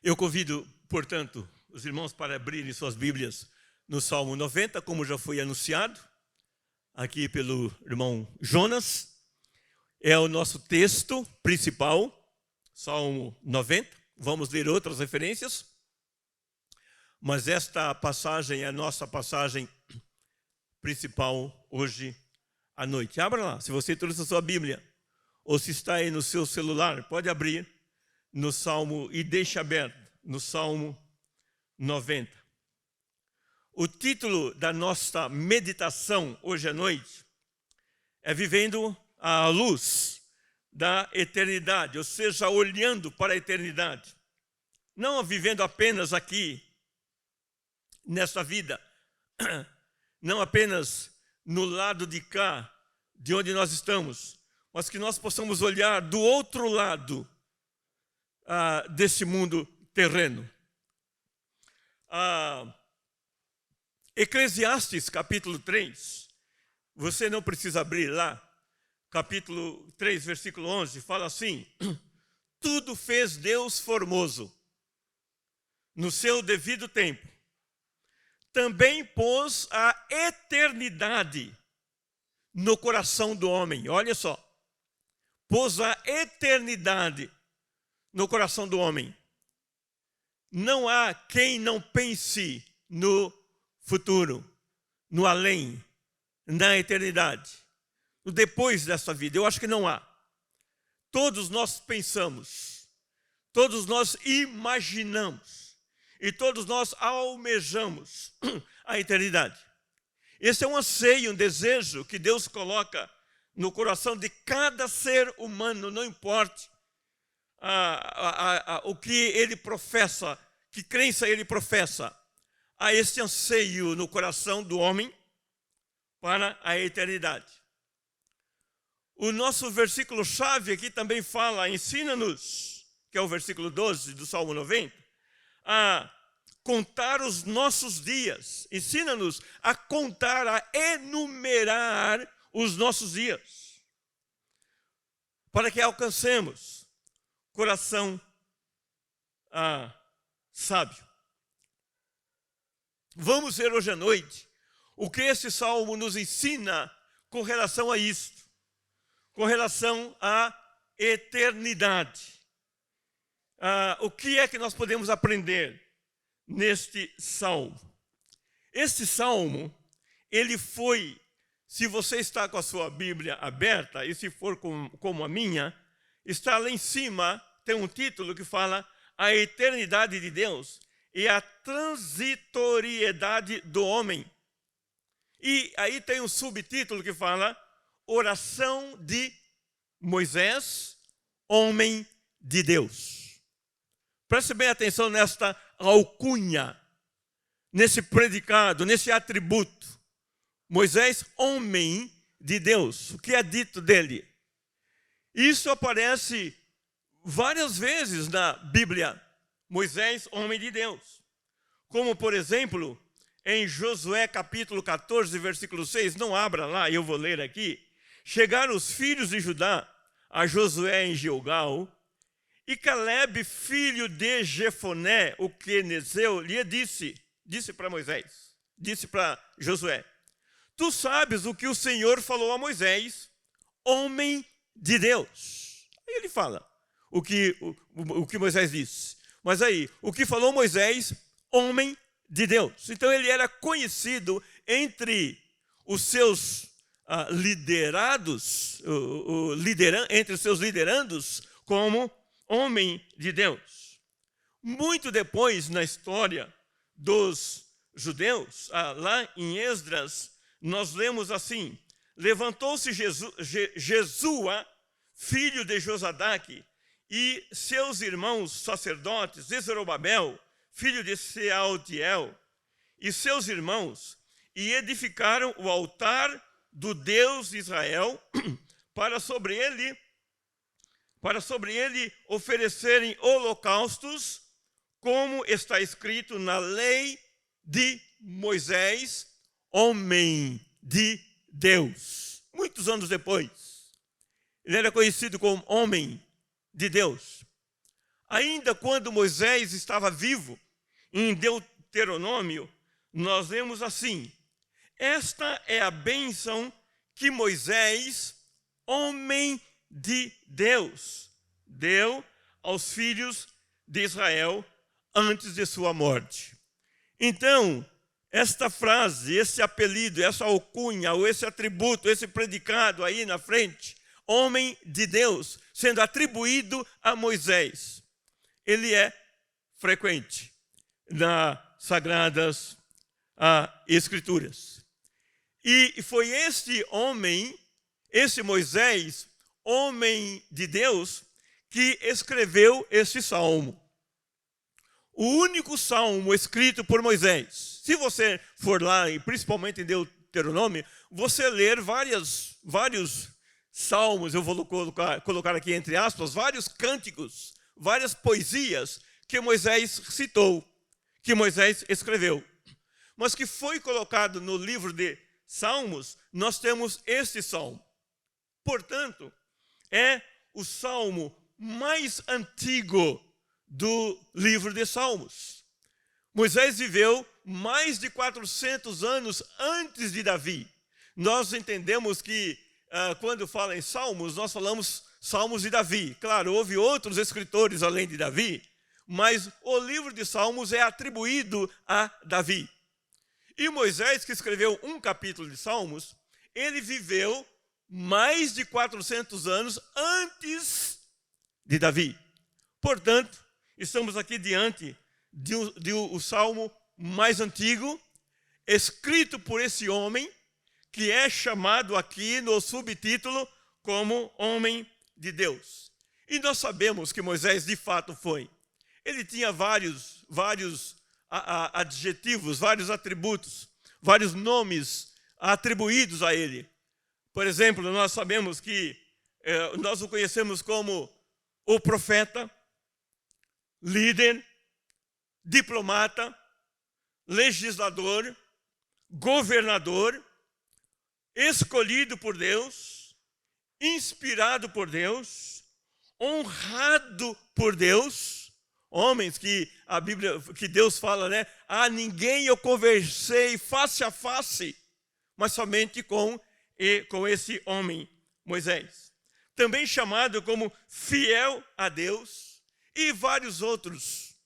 Eu convido, portanto, os irmãos para abrirem suas Bíblias no Salmo 90, como já foi anunciado aqui pelo irmão Jonas. É o nosso texto principal, Salmo 90. Vamos ler outras referências, mas esta passagem é a nossa passagem principal hoje à noite. Abra lá, se você trouxe a sua Bíblia, ou se está aí no seu celular, pode abrir no Salmo e deixa aberto, no Salmo 90. O título da nossa meditação hoje à noite é Vivendo à Luz da Eternidade, ou seja, olhando para a eternidade. Não vivendo apenas aqui, nesta vida, não apenas no lado de cá, de onde nós estamos, mas que nós possamos olhar do outro lado desse mundo terreno. Eclesiastes capítulo 3, você não precisa abrir lá, capítulo 3, versículo 11, fala assim: tudo fez Deus formoso, no seu devido tempo. Também pôs a eternidade no coração do homem. Olha só, pôs a eternidade no coração do homem. Não há quem não pense no futuro, no além, na eternidade, no depois dessa vida. Eu acho que não há. Todos nós pensamos, todos nós imaginamos e todos nós almejamos a eternidade. Esse é um anseio, um desejo que Deus coloca no coração de cada ser humano, não importa o que ele professa, que crença ele professa. Há esse anseio no coração do homem para a eternidade. O nosso versículo-chave aqui também fala, ensina-nos, que é o versículo 12 do Salmo 90, a contar os nossos dias. Ensina-nos a contar, a enumerar os nossos dias, para que alcancemos coração sábio. Vamos ver hoje à noite o que esse salmo nos ensina com relação a isto, com relação à eternidade. O que é que nós podemos aprender neste salmo? Este salmo, ele foi, se você está com a sua Bíblia aberta, e se for como a minha, está lá em cima, tem um título que fala A Eternidade de Deus e a Transitoriedade do Homem. E aí tem um subtítulo que fala Oração de Moisés, Homem de Deus. Preste bem atenção nesta alcunha, nesse predicado, nesse atributo. Moisés, homem de Deus. O que é dito dele? Isso aparece várias vezes na Bíblia. Moisés, homem de Deus. Como, por exemplo, em Josué capítulo 14, versículo 6. Não abra lá, eu vou ler aqui. Chegaram os filhos de Judá a Josué em Gilgal, e Caleb, filho de Jefoné, o quenezeu, lhe disse para Moisés, disse para Josué: tu sabes o que o Senhor falou a Moisés, homem de Deus. Aí ele fala o que Moisés disse. Mas aí, o que falou Moisés, homem de Deus. Então ele era conhecido entre os seus liderados, entre os seus liderandos, como homem de Deus. Muito depois na história dos judeus, lá em Esdras, nós lemos assim: levantou-se Jesua, filho de Josadaque, e seus irmãos sacerdotes, Zerubabel, filho de Sealtiel, e seus irmãos, e edificaram o altar do Deus de Israel, para sobre ele oferecerem holocaustos, como está escrito na lei de Moisés, homem de Deus. Muitos anos depois, ele era conhecido como homem de Deus. ainda quando Moisés estava vivo, em Deuteronômio, nós lemos assim: esta é a bênção que Moisés, homem de Deus, deu aos filhos de Israel antes de sua morte. Então, esta frase, esse apelido, essa alcunha, ou esse atributo, esse predicado aí na frente, homem de Deus, sendo atribuído a Moisés, ele é frequente nas Sagradas Escrituras. E foi este homem, esse Moisés, homem de Deus, que escreveu este salmo. O único salmo escrito por Moisés. Se você for lá, e principalmente em Deuteronômio, você ler vários salmos, eu vou colocar aqui entre aspas, vários cânticos, várias poesias que Moisés citou, que Moisés escreveu. Mas que foi colocado no livro de Salmos, nós temos este salmo. Portanto, é o salmo mais antigo do livro de Salmos. Moisés viveu mais de 400 anos antes de Davi. Nós entendemos que quando fala em Salmos, nós falamos Salmos de Davi. Claro, houve outros escritores além de Davi, mas o livro de Salmos é atribuído a Davi. E Moisés, que escreveu um capítulo de Salmos, ele viveu mais de 400 anos antes de Davi. Portanto, estamos aqui diante de o salmo mais antigo, escrito por esse homem, que é chamado aqui no subtítulo como homem de Deus. E nós sabemos que Moisés de fato foi. Ele tinha vários adjetivos, vários atributos, vários nomes atribuídos a ele. Por exemplo, nós sabemos que nós o conhecemos como o profeta, líder, diplomata, legislador, governador, escolhido por Deus, inspirado por Deus, honrado por Deus. Homens que a Bíblia, que Deus fala, né? A ninguém eu conversei face a face, mas somente com esse homem, Moisés. Também chamado como fiel a Deus, e vários outros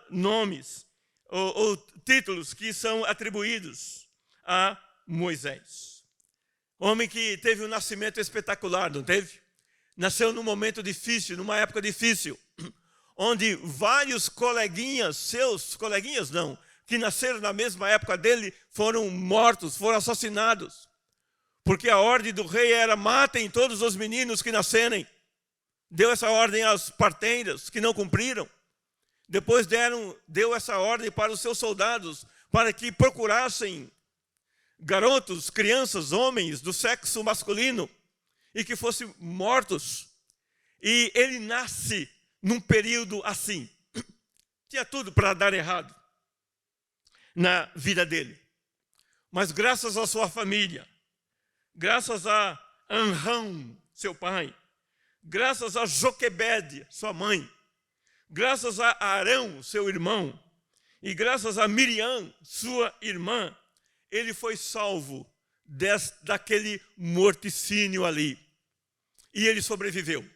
nomes ou títulos que são atribuídos a Moisés. Homem que teve um nascimento espetacular, não teve? Nasceu num momento difícil, numa época difícil, onde vários que nasceram na mesma época dele, foram mortos, foram assassinados. Porque a ordem do rei era: matem todos os meninos que nascerem. Deu essa ordem às parteiras, que não cumpriram. Depois deu essa ordem para os seus soldados, para que procurassem garotos, crianças, homens do sexo masculino, e que fossem mortos. E ele nasce num período assim. Tinha tudo para dar errado na vida dele. Mas graças à sua família, graças a Anrão, seu pai, graças a Joquebede, sua mãe, graças a Arão, seu irmão, e graças a Miriam, sua irmã, ele foi salvo daquele morticínio ali. E ele sobreviveu.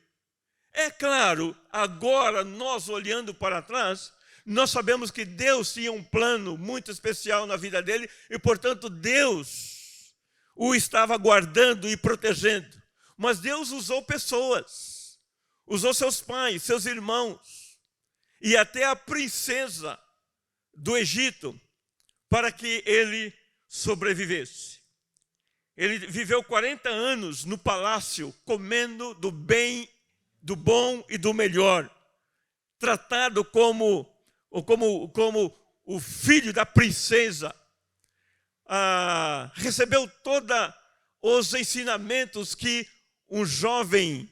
É claro, agora nós olhando para trás, nós sabemos que Deus tinha um plano muito especial na vida dele e, portanto, Deus o estava guardando e protegendo. Mas Deus usou pessoas, usou seus pais, seus irmãos e até a princesa do Egito para que ele sobrevivesse. Ele viveu 40 anos no palácio, comendo do bem, do bom e do melhor, tratado como o filho da princesa. Recebeu todos os ensinamentos que um jovem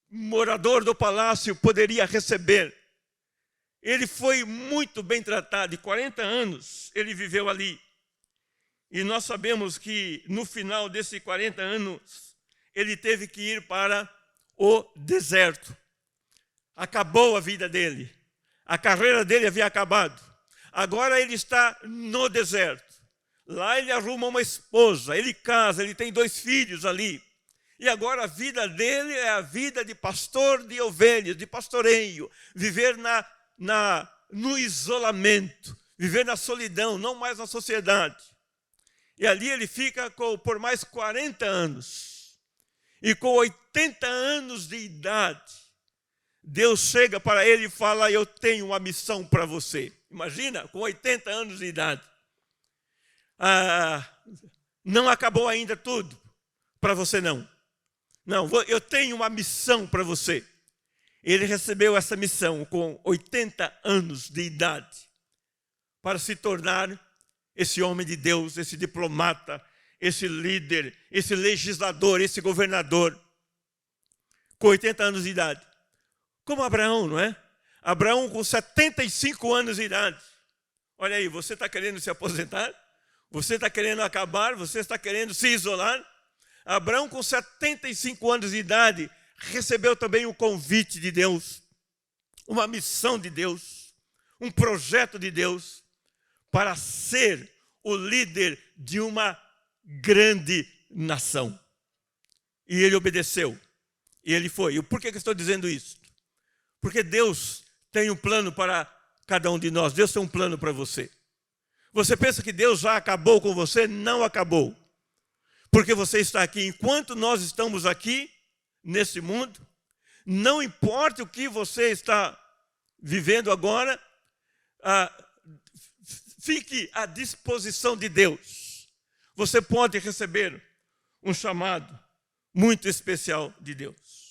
morador do palácio poderia receber. Ele foi muito bem tratado, e 40 anos ele viveu ali. E nós sabemos que no final desses 40 anos, ele teve que ir para o deserto. acabou a vida dele. A carreira dele havia acabado. Agora ele está no deserto. Lá ele arruma uma esposa, ele casa, ele tem 2 filhos ali. E agora a vida dele é a vida de pastor de ovelhas, de pastoreio. Viver no isolamento, viver na solidão, não mais na sociedade. E ali ele fica por mais 40 anos. E com 80 anos de idade, Deus chega para ele e fala: eu tenho uma missão para você. Imagina, com 80 anos de idade. Não acabou ainda tudo para você, não. Não, eu tenho uma missão para você. Ele recebeu essa missão com 80 anos de idade para se tornar esse homem de Deus, esse diplomata, esse líder, esse legislador, esse governador, com 80 anos de idade. Como Abraão, não é? Abraão com 75 anos de idade. Olha aí, você está querendo se aposentar? Você está querendo acabar? Você está querendo se isolar? Abraão com 75 anos de idade recebeu também um convite de Deus, uma missão de Deus, um projeto de Deus para ser o líder de uma grande nação. E ele obedeceu. E ele foi. E por que eu estou dizendo isso? Porque Deus tem um plano para cada um de nós. Deus tem um plano para você. Você pensa que Deus já acabou com você? Não acabou. Porque você está aqui. Enquanto nós estamos aqui, nesse mundo, não importa o que você está vivendo agora, fique à disposição de Deus. Você pode receber um chamado muito especial de Deus.